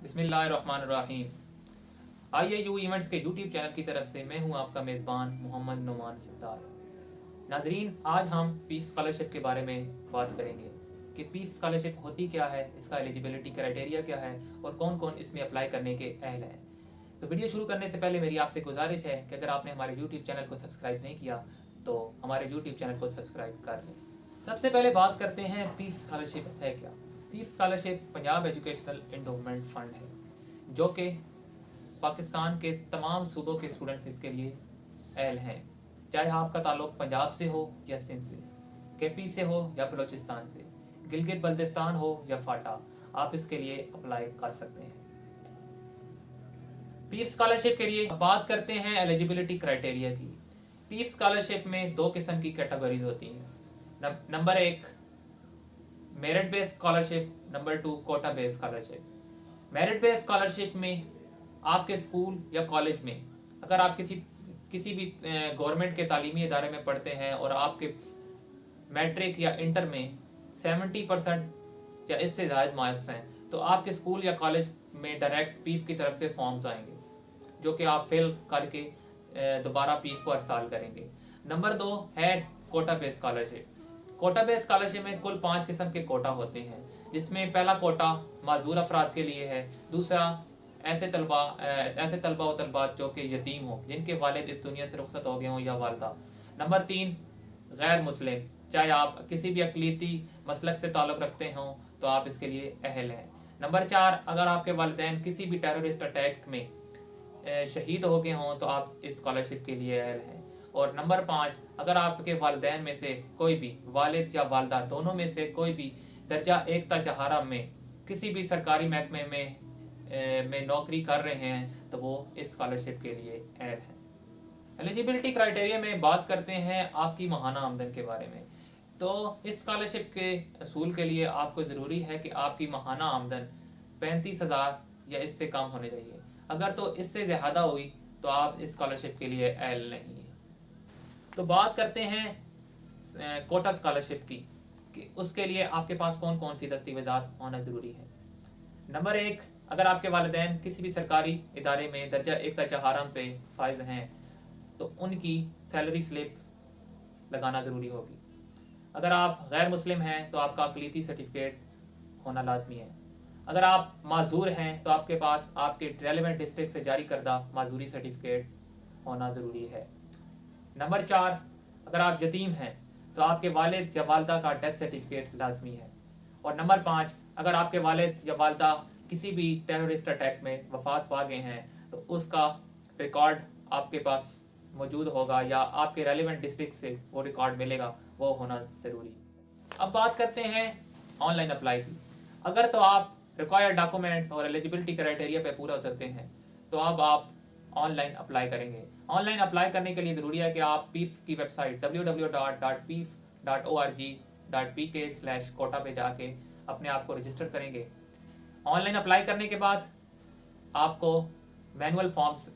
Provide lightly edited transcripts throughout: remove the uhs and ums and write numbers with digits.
बिस्मिल्लाहिर्रहमानिर्रहीम। IAU events के YouTube channel की तरफ से मैं हूं आपका मेज़बान मोहम्मद नुमान सिद्दार। नाजरीन, आज हम पीस स्कॉलरशिप के बारे में बात करेंगे कि पीस स्कॉलरशिप होती क्या है, इसका एलिजिबिलिटी क्राइटेरिया क्या है और कौन कौन इसमें अप्लाई करने के अहल हैं। तो वीडियो शुरू करने से पहले मेरी आपसे गुजारिश है कि अगर आपने हमारे यूट्यूब चैनल को सब्सक्राइब नहीं किया तो हमारे यूट्यूब चैनल को सब्सक्राइब कर लें। सबसे पहले बात करते हैं पीस स्कॉलरशिप है क्या। पीस scholarship Punjab educational endowment fund है जो कि पाकिस्तान के तमाम सूबों के स्टूडेंट्स इसके लिए अहल हैं, चाहे आपका ताल्लुक पंजाब से हो या सिंध से, KP से हो या बलोचिस्तान से, गिलगित बल्तिस्तान हो या फाटा, आप इसके लिए अप्लाई कर सकते हैं। पीस स्कॉलरशिप के लिए बात करते हैं एलिजिबिलिटी क्राइटेरिया की। पीस स्कॉलरशिप में दो किस्म की कैटेगरीज होती हैं। Number 1 merit based scholarship, number 2 quota based scholarship. Merit based scholarship में आपके स्कूल या कॉलेज में अगर आप किसी भी गवर्नमेंट के तालीमी इदारे में पढ़ते हैं और आपके मैट्रिक या इंटर में 70% या इससे ज़्यादा मार्क्स हैं तो आपके स्कूल या कॉलेज में डायरेक्ट पीफ की तरफ से फॉर्म्स आएंगे जो कि आप फिल करके दोबारा पीफ को हर साल करेंगे। नंबर 2 है quota based scholarship. Quota based scholarship में कुल 5 किस्म के कोटा होते हैं, जिसमें पहला कोटा माजूर अफराद के लिए है, दूसरा ऐसे तलबा व तलबात जो कि यतीम हो, जिनके वालिद इस दुनिया से रुखसत हो गए हों या वालदा। नंबर 3 गैर मुस्लिम, चाहे आप किसी भी अकलीती मसलक से ताल्लुक़ रखते हों तो आप इसके लिए अहल हैं। नंबर 4 अगर आपके वालिदैन किसी भी टेररिस्ट अटैक में शहीद हो गए हों तो आप इस स्कॉलरशिप के लिए अहल हैं। और नंबर 5 अगर आपके वालिदैन में से कोई भी, वालिद या वालदा दोनों में से कोई भी दर्जा 1 ता चहारा में किसी भी सरकारी महकमे में नौकरी कर रहे हैं तो वो इस स्कॉलरशिप के लिए अहल हैं। एलिजिबिलिटी क्राइटेरिया में बात करते हैं आपकी माहाना आमदन के बारे में। तो इस स्कॉलरशिप के असूल के लिए आपको ज़रूरी है कि आपकी माहाना आमदन 35,000 या इससे कम होने चाहिए। अगर तो इससे ज़्यादा हुई तो आप इस स्कॉलरशिप के लिए अहल नहीं हैं। तो बात करते हैं कोटा स्कॉलरशिप की कि उसके लिए आपके पास कौन कौन सी दस्तावेज़ात होना ज़रूरी है। नंबर 1 अगर आपके वालिदैन किसी भी सरकारी इदारे में दर्जा 1 ता चहारम पे फाइज हैं तो उनकी सैलरी स्लिप लगाना ज़रूरी होगी। अगर आप गैर मुस्लिम हैं तो आपका अक़लीती सर्टिफिकेट होना लाजमी है। अगर आप माजूर हैं तो आपके पास आपके रेलेवेंट डिस्ट्रिक्ट से जारी करदा माजूरी सर्टिफिकेट होना ज़रूरी है। नंबर 4 अगर आप यतीम हैं तो आपके वालिद या वालदा का डेथ सर्टिफिकेट लाजमी है। और नंबर 5 अगर आपके वालिद या वालदा किसी भी टेररिस्ट अटैक में वफात पा गए हैं तो उसका रिकॉर्ड आपके पास मौजूद होगा या आपके रेलिवेंट डिस्ट्रिक्ट से वो रिकॉर्ड मिलेगा, वो होना ज़रूरी। अब बात करते हैं ऑनलाइन अप्लाई की। अगर तो आप रिक्वायर्ड डॉक्यूमेंट्स और एलिजिबिलिटी क्राइटेरिया पे पूरा उतरते हैं तो अब आप ऑनलाइन अप्लाई करेंगे। ऑनलाइन अप्लाई करने के लिए ज़रूरी है कि आप पीफ की वेबसाइट www.peef.org.pk/quota पे जाके अपने आप को रजिस्टर करेंगे। ऑनलाइन अप्लाई करने के बाद आपको मैनुअल फॉर्म्स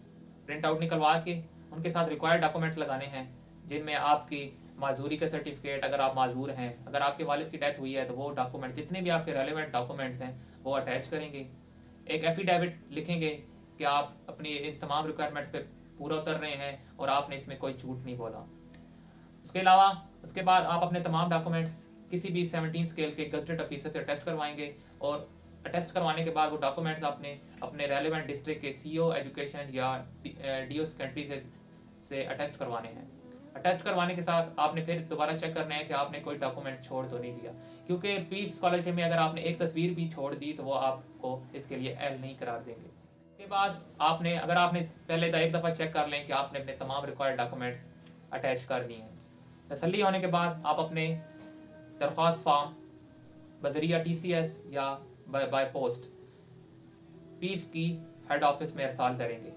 प्रिंट आउट निकलवा के उनके साथ रिक्वायर्ड डॉक्यूमेंट्स लगाने हैं, जिनमें आपकी माजूरी का सर्टिफिकेट अगर आप माजूर हैं, अगर आपके वालिद की डेथ हुई है तो वो डॉक्यूमेंट, जितने भी आपके रेलेवेंट डॉक्यूमेंट्स हैं वो अटैच करेंगे। एक एफिडेविट लिखेंगे कि आप अपनी इन तमाम रिक्वायरमेंट्स पे पूरा उतर रहे हैं और आपने इसमें कोई झूठ नहीं बोला। उसके अलावा उसके बाद आप अपने तमाम डॉक्यूमेंट्स किसी भी 17 स्केल के गजटेड ऑफिसर से अटेस्ट करवाएंगे और अटेस्ट करवाने के बाद वो डॉक्यूमेंट्स आपने अपने रेलेवेंट डिस्ट्रिक्ट के CO एजुकेशन या DO सेक्रेटरी से अटेस्ट करवाने हैं। अटेस्ट करवाने के साथ आपने फिर दोबारा चेक करना है कि आपने कोई डॉक्यूमेंट्स छोड़ तो नहीं दिया, क्योंकि पीफ स्कॉलरशिप में अगर आपने एक तस्वीर भी छोड़ दी तो वो आपको इसके लिए अहल नहीं करार देंगे। उसके बाद आपने पहले एक दफ़ा चेक कर लें कि आपने अपने तमाम रिक्वायर्ड डॉक्यूमेंट्स अटैच कर दिए हैं। तसल्ली होने के बाद आप अपने दरख्वास्त फॉर्म बदरिया TCS या बाय पोस्ट पीफ की हेड ऑफिस में अरसाल करेंगे।